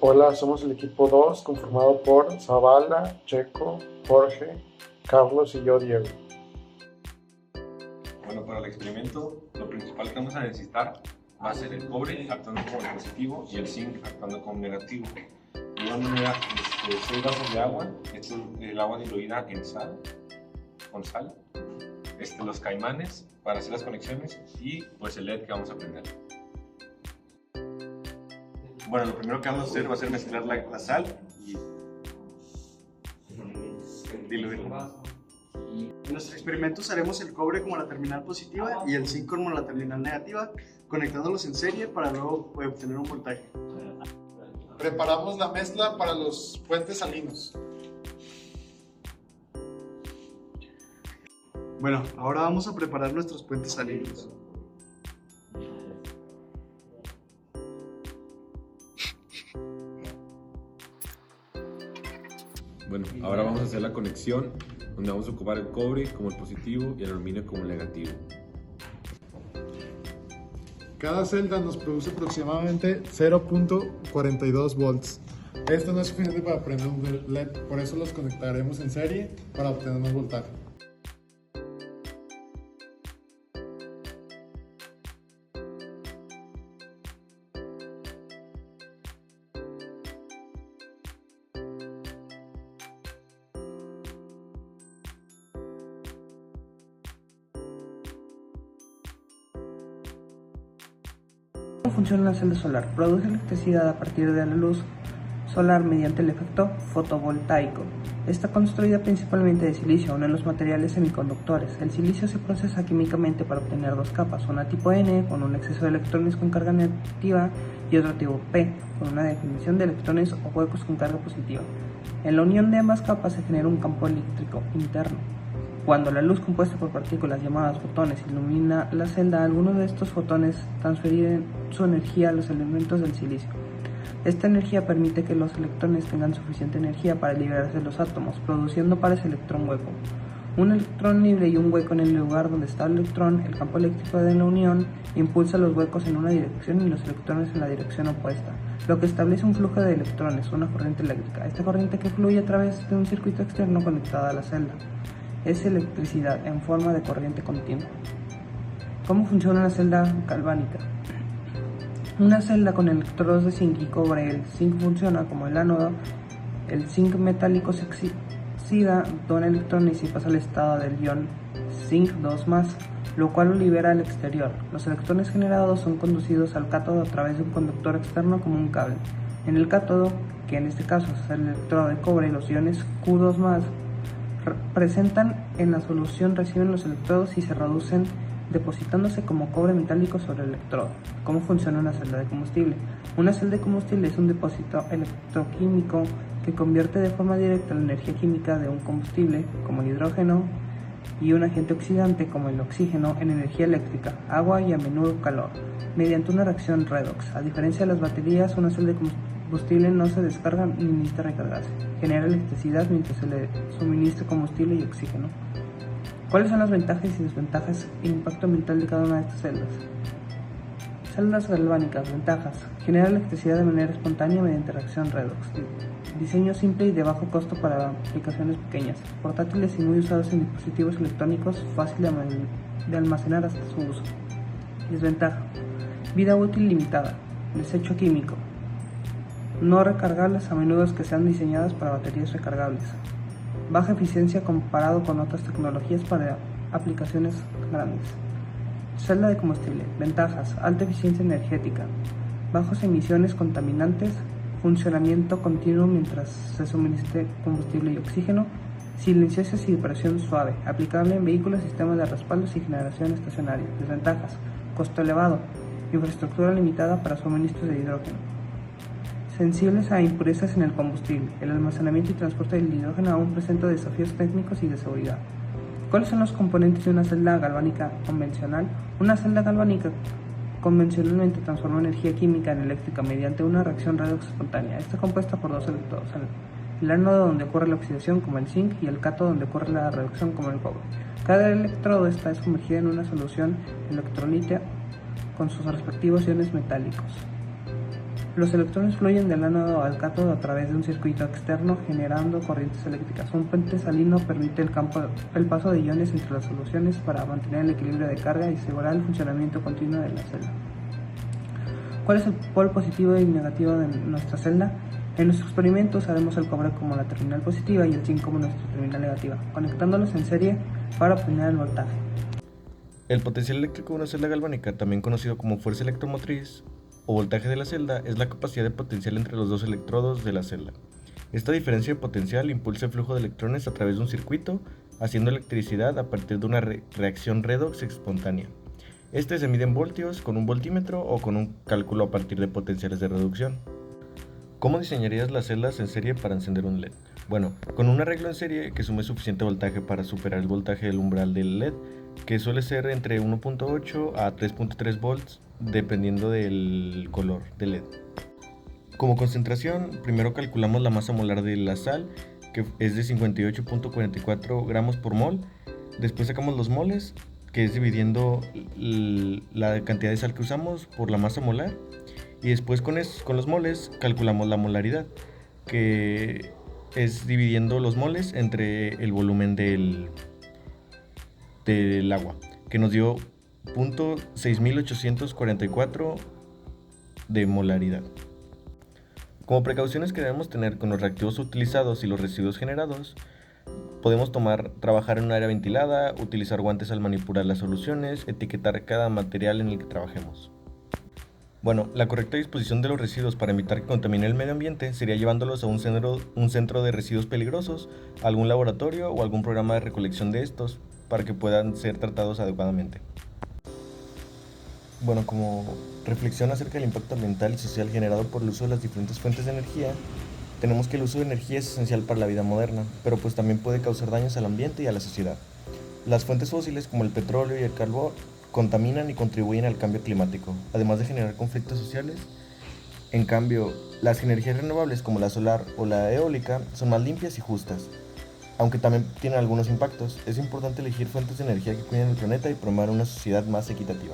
Hola, somos el equipo 2, conformado por Zavala, Checo, Jorge, Carlos y yo, Diego. Bueno, para el experimento, lo principal que vamos a necesitar va a ser el cobre actuando como positivo y el zinc actuando como negativo. De igual manera, 6 vasos de agua, el agua diluida en sal, con sal, los caimanes para hacer las conexiones y pues el LED que vamos a prender. Bueno, lo primero que vamos a hacer va a ser mezclar la sal y diluirla. En nuestro experimento usaremos el cobre como la terminal positiva y el zinc como la terminal negativa, conectándolos en serie para luego obtener un voltaje. Preparamos la mezcla para los puentes salinos. Bueno, ahora vamos a preparar nuestros puentes salinos. Bueno, ahora vamos a hacer la conexión donde vamos a ocupar el cobre como el positivo y el aluminio como el negativo. Cada celda nos produce aproximadamente 0.42 volts. Esto no es suficiente para prender un LED, por eso los conectaremos en serie para obtener más voltaje. ¿Cómo funciona la celda solar? Produce electricidad a partir de la luz solar mediante el efecto fotovoltaico. Está construida principalmente de silicio, uno de los materiales semiconductores. El silicio se procesa químicamente para obtener dos capas, una tipo N con un exceso de electrones con carga negativa y otra tipo P con una definición de electrones o huecos con carga positiva. En la unión de ambas capas se genera un campo eléctrico interno. Cuando la luz compuesta por partículas llamadas fotones ilumina la celda, algunos de estos fotones transfieren su energía a los elementos del silicio. Esta energía permite que los electrones tengan suficiente energía para liberarse de los átomos, produciendo pares electrón-hueco. Un electrón libre y un hueco en el lugar donde está el electrón, el campo eléctrico de la unión impulsa los huecos en una dirección y los electrones en la dirección opuesta, lo que establece un flujo de electrones, una corriente eléctrica. Esta corriente que fluye a través de un circuito externo conectado a la celda es electricidad en forma de corriente continua. ¿Cómo funciona una celda galvánica? Una celda con electrodos de zinc y cobre. El zinc funciona como el ánodo. El zinc metálico se oxida, dona electrones y pasa al estado del ion zinc 2+, lo cual lo libera al exterior. Los electrones generados son conducidos al cátodo a través de un conductor externo como un cable. En el cátodo, que en este caso es el electrodo de cobre, los iones Q2+, presentan en la solución, reciben los electrodos y se reducen depositándose como cobre metálico sobre el electrodo. ¿Cómo funciona una celda de combustible? Una celda de combustible es un depósito electroquímico que convierte de forma directa la energía química de un combustible, como el hidrógeno, y un agente oxidante, como el oxígeno, en energía eléctrica, agua y a menudo calor, mediante una reacción redox. A diferencia de las baterías, una celda de combustible no se descarga ni necesita recargarse. Genera electricidad mientras se le suministra combustible y oxígeno. ¿Cuáles son las ventajas y desventajas e impacto ambiental de cada una de estas celdas? Celdas galvánicas. Ventajas: genera electricidad de manera espontánea mediante reacción redox. Diseño simple y de bajo costo para aplicaciones pequeñas, portátiles y muy usados en dispositivos electrónicos, fácil de almacenar hasta su uso. Desventaja: vida útil limitada. Desecho químico. No recargables, a menudo que sean diseñadas para baterías recargables. Baja eficiencia comparado con otras tecnologías para aplicaciones grandes. Celda de combustible. Ventajas: alta eficiencia energética, bajas emisiones contaminantes, funcionamiento continuo mientras se suministre combustible y oxígeno, silenciosas y presión suave, aplicable en vehículos, sistemas de respaldos y generación estacionaria. Desventajas: costo elevado, infraestructura limitada para suministros de hidrógeno. Sensibles a impurezas en el combustible. El almacenamiento y transporte del hidrógeno aún presenta desafíos técnicos y de seguridad. ¿Cuáles son los componentes de una celda galvánica convencional? Una celda galvánica convencionalmente transforma energía química en eléctrica mediante una reacción redox espontánea. Está compuesta por dos electrodos: el ánodo donde ocurre la oxidación como el zinc y el cátodo donde ocurre la reducción como el cobre. Cada electrodo está sumergido en una solución electrolítica con sus respectivos iones metálicos. Los electrones fluyen del ánodo al cátodo a través de un circuito externo generando corrientes eléctricas. Un puente salino permite el paso de iones entre las soluciones para mantener el equilibrio de carga y asegurar el funcionamiento continuo de la celda. ¿Cuál es el polo positivo y negativo de nuestra celda? En nuestros experimentos haremos el cobre como la terminal positiva y el zinc como nuestra terminal negativa, conectándolos en serie para obtener el voltaje. El potencial eléctrico de una celda galvánica, también conocido como fuerza electromotriz o voltaje de la celda, es la capacidad de potencial entre los dos electrodos de la celda. Esta diferencia de potencial impulsa el flujo de electrones a través de un circuito, haciendo electricidad a partir de una reacción redox espontánea. Este se mide en voltios con un voltímetro o con un cálculo a partir de potenciales de reducción. ¿Cómo diseñarías las celdas en serie para encender un LED? Bueno, con un arreglo en serie que sume suficiente voltaje para superar el voltaje del umbral del LED, que suele ser entre 1.8 a 3.3 volts dependiendo del color del LED. Como concentración, primero calculamos la masa molar de la sal, que es de 58.44 gramos por mol. Después sacamos los moles, que es dividiendo la cantidad de sal que usamos por la masa molar. Y después con los moles calculamos la molaridad, que es dividiendo los moles entre el volumen del agua, que nos dio 0.6844 de molaridad. Como precauciones que debemos tener con los reactivos utilizados y los residuos generados, podemos trabajar en un área ventilada, utilizar guantes al manipular las soluciones, etiquetar cada material en el que trabajemos. Bueno, la correcta disposición de los residuos para evitar que contamine el medio ambiente sería llevándolos a un centro de residuos peligrosos, a algún laboratorio o algún programa de recolección de estos para que puedan ser tratados adecuadamente. Bueno, como reflexión acerca del impacto ambiental y social generado por el uso de las diferentes fuentes de energía, tenemos que el uso de energía es esencial para la vida moderna, pero pues también puede causar daños al ambiente y a la sociedad. Las fuentes fósiles como el petróleo y el carbón contaminan y contribuyen al cambio climático, además de generar conflictos sociales. En cambio, las energías renovables como la solar o la eólica son más limpias y justas. Aunque también tienen algunos impactos, es importante elegir fuentes de energía que cuiden el planeta y promover una sociedad más equitativa.